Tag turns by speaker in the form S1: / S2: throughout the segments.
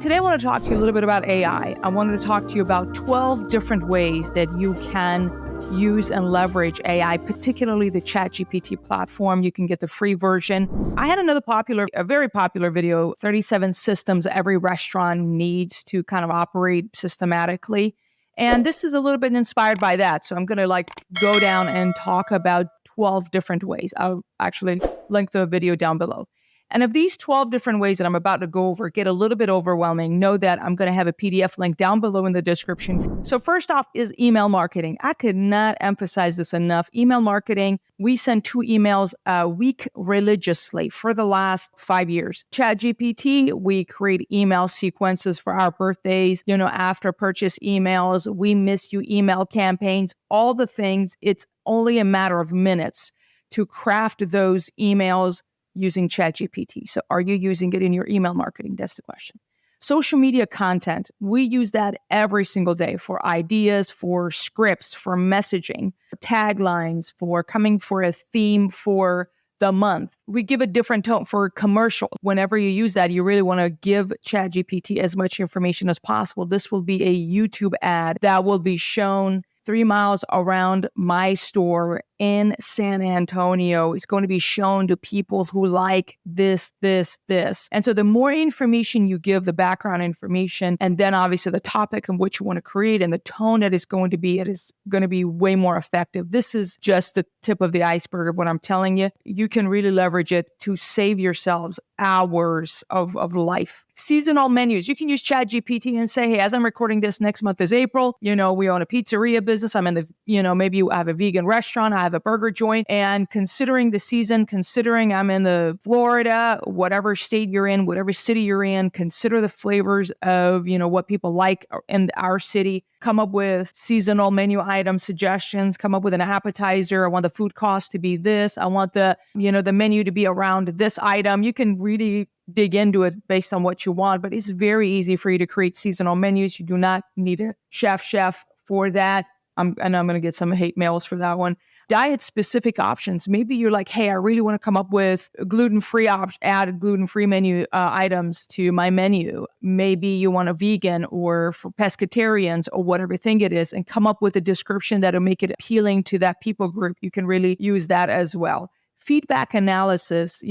S1: Today, I want to talk to you a little bit about AI. I wanted to talk to you about 12 different ways that you can use and leverage AI, particularly the ChatGPT platform. You can get the free version. I had a very popular video, 37 systems every restaurant needs to kind of operate systematically. And this is a little bit inspired by that. So I'm going to go down and talk about 12 different ways. I'll actually link the video down below. And if these 12 different ways that I'm about to go over get a little bit overwhelming, know that I'm going to have a PDF link down below in the description. So first off is email marketing. I could not emphasize this enough. Email marketing, we send 2 emails a week religiously for the last 5 years. ChatGPT, we create email sequences for our birthdays, after purchase emails, we miss you email campaigns, all the things. It's only a matter of minutes to craft those emails using ChatGPT. So are you using it in your email marketing? That's the question. Social media content. We use that every single day for ideas, for scripts, for messaging, for taglines, for coming for a theme for the month. We give a different tone for commercial. Whenever you use that, you really want to give ChatGPT as much information as possible. This will be a YouTube ad that will be shown 3 miles around my store in San Antonio. It's going to be shown to people who like this. And so the more information you give, the background information, and then obviously the topic in which you want to create and the tone that is going to be, it is going to be way more effective. This is just the tip of the iceberg of what I'm telling you. You can really leverage it to save yourselves hours of life. Seasonal menus. You can use ChatGPT and say, hey, as I'm recording this, next month is April. We own a pizzeria business. I'm in the, maybe you have a vegan restaurant. I have a burger joint. And considering the season, considering I'm in the Florida, whatever state you're in, whatever city you're in, consider the flavors of, what people like in our city. Come up with seasonal menu item suggestions, come up with an appetizer. I want the food cost to be this. I want the menu to be around this item. You can really dig into it based on what you want, but it's very easy for you to create seasonal menus. You do not need a chef for that. I'm going to get some hate mails for that one. Diet specific options. Maybe you're like, hey, I really want to come up with gluten-free added gluten-free menu items to my menu. Maybe you want a vegan or for pescatarians or whatever thing it is, and come up with a description that'll make it appealing to that people group. You can really use that as well. Feedback analysis,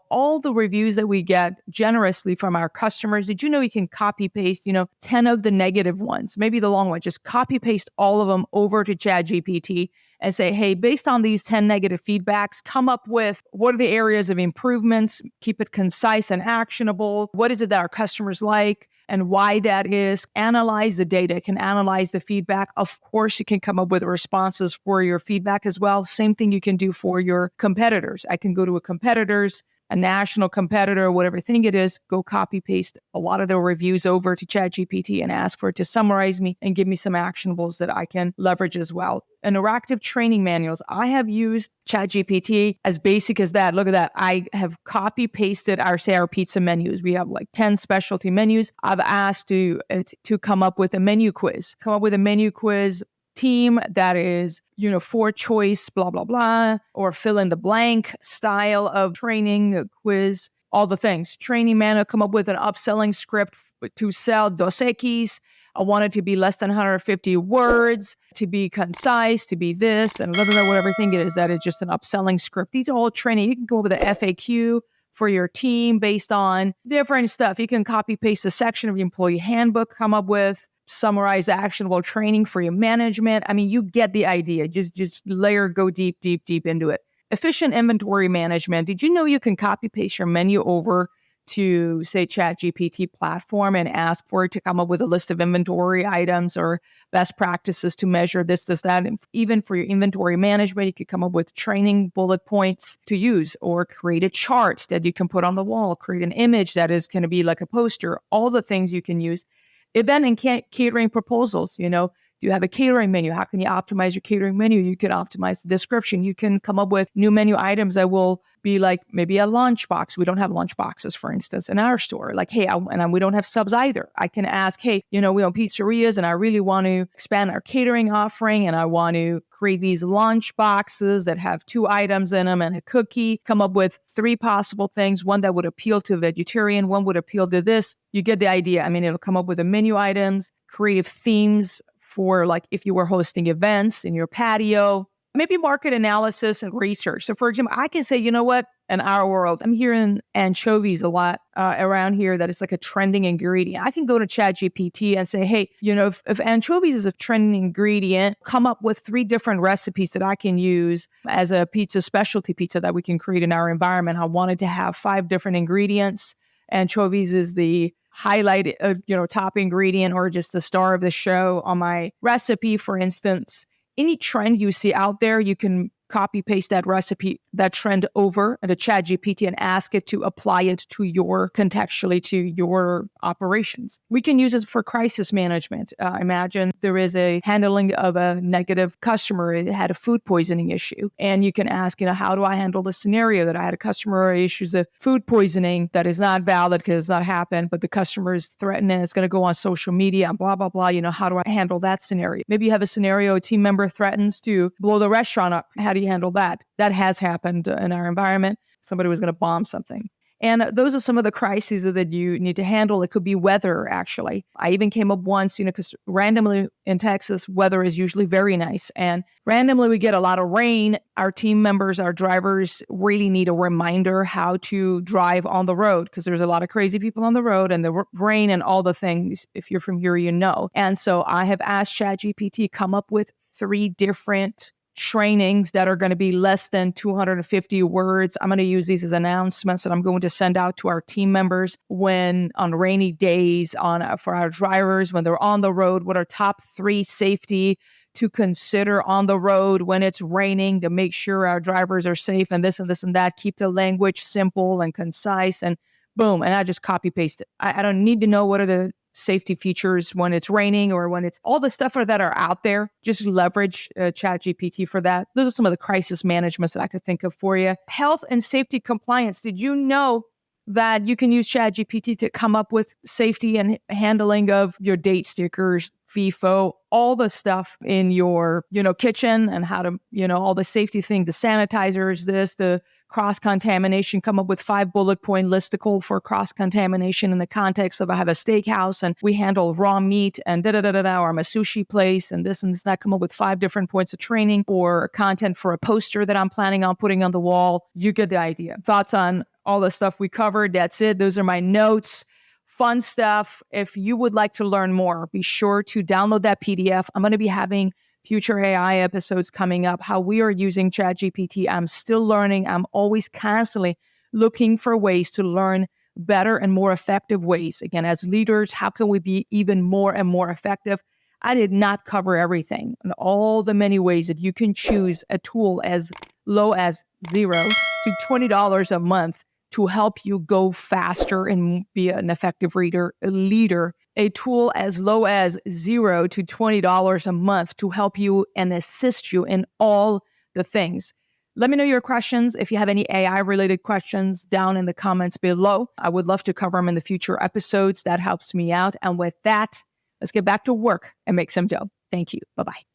S1: all the reviews that we get generously from our customers. Did you know you can copy paste, 10 of the negative ones, maybe the long one, just copy paste all of them over to ChatGPT and say, hey, based on these 10 negative feedbacks, come up with what are the areas of improvements, keep it concise and actionable. What is it that our customers like and why that is? Analyze the data, can analyze the feedback. Of course, you can come up with responses for your feedback as well. Same thing you can do for your competitors. I can go to a national competitor, whatever thing it is, go copy paste a lot of their reviews over to ChatGPT and ask for it to summarize me and give me some actionables that I can leverage as well. Interactive training manuals. I have used ChatGPT as basic as that. Look at that. I have copy pasted our pizza menus. We have like 10 specialty menus. I've asked to come up with a menu quiz. Team that is, 4 choice, blah, blah, blah, or fill in the blank style of training, a quiz, all the things. Training manual, come up with an upselling script to sell Dos Equis. I want it to be less than 150 words, to be concise, to be this, and whatever thing it is, that is just an upselling script. These are all training. You can go with an FAQ for your team based on different stuff. You can copy paste a section of the employee handbook, come up with summarize actionable training for your management. I mean, you get the idea. Just go deep into it. Efficient inventory management. Did you know you can copy paste your menu over to, say, ChatGPT platform and ask for it to come up with a list of inventory items or best practices to measure this, that. And even for your inventory management, you could come up with training bullet points to use or create a chart that you can put on the wall, create an image that is going to be like a poster, all the things you can use. Event and catering proposals, Do you have a catering menu? How can you optimize your catering menu? You can optimize the description. You can come up with new menu items that will be like maybe a lunch box. We don't have lunch boxes, for instance, in our store. Like, hey, we don't have subs either. I can ask, hey, we own pizzerias and I really want to expand our catering offering and I want to create these lunch boxes that have 2 items in them and a cookie, come up with 3 possible things, one that would appeal to a vegetarian, one would appeal to this. You get the idea. I mean, it'll come up with the menu items, creative themes for like if you were hosting events in your patio, maybe market analysis and research. So for example, I can say, you know what, in our world, I'm hearing anchovies a lot around here that it's like a trending ingredient. I can go to ChatGPT and say, hey, if anchovies is a trending ingredient, come up with 3 different recipes that I can use as a specialty pizza that we can create in our environment. I wanted to have 5 different ingredients. Anchovies is the highlight, top ingredient or just the star of the show on my recipe, for instance. Any trend you see out there, you can copy paste that recipe, that trend over into ChatGPT and ask it to apply it to contextually to your operations. We can use it for crisis management. Imagine there is a handling of a negative customer. It had a food poisoning issue. And you can ask, how do I handle the scenario that I had a customer issues of food poisoning that is not valid because it's not happened, but the customer is threatening, it's going to go on social media and blah, blah, blah. How do I handle that scenario? Maybe you have a scenario, a team member threatens to blow the restaurant up. How do you handle that? That has happened in our environment. Somebody was going to bomb something. And those are some of the crises that you need to handle. It could be weather, actually. I even came up once, because randomly in Texas, weather is usually very nice. And randomly we get a lot of rain. Our team members, our drivers really need a reminder how to drive on the road because there's a lot of crazy people on the road and the rain and all the things. If you're from here, And so I have asked ChatGPT come up with 3 different trainings that are going to be less than 250 words. I'm going to use these as announcements that I'm going to send out to our team members when on rainy days for our drivers, when they're on the road, what are top 3 safety to consider on the road when it's raining to make sure our drivers are safe and this and this and that. Keep the language simple and concise and boom. And I just copy paste it. I don't need to know what are the safety features when it's raining or when it's all the stuff that are out there. Just leverage ChatGPT for that. Those are some of the crisis managements that I could think of for you. Health and safety compliance. Did you know that you can use ChatGPT to come up with safety and handling of your date stickers, FIFO, all the stuff in your, kitchen and how to, all the safety things, the sanitizers, the cross-contamination, come up with 5 bullet point listicle for cross-contamination in the context of I have a steakhouse and we handle raw meat and or I'm a sushi place and this and that, come up with 5 different points of training or content for a poster that I'm planning on putting on the wall. You get the idea. Thoughts on all the stuff we covered? That's it. Those are my notes. Fun stuff. If you would like to learn more, be sure to download that PDF. I'm going to be having future AI episodes coming up, how we are using ChatGPT. I'm still learning. I'm always constantly looking for ways to learn better and more effective ways. Again, as leaders, how can we be even more and more effective? I did not cover everything and all the many ways that you can choose a tool as low as $0 to $20 a month to help you go faster and be an effective leader, a tool as low as $0 to $20 a month to help you and assist you in all the things. Let me know your questions. If you have any AI-related questions down in the comments below, I would love to cover them in the future episodes. That helps me out. And with that, let's get back to work and make some dough. Thank you. Bye-bye.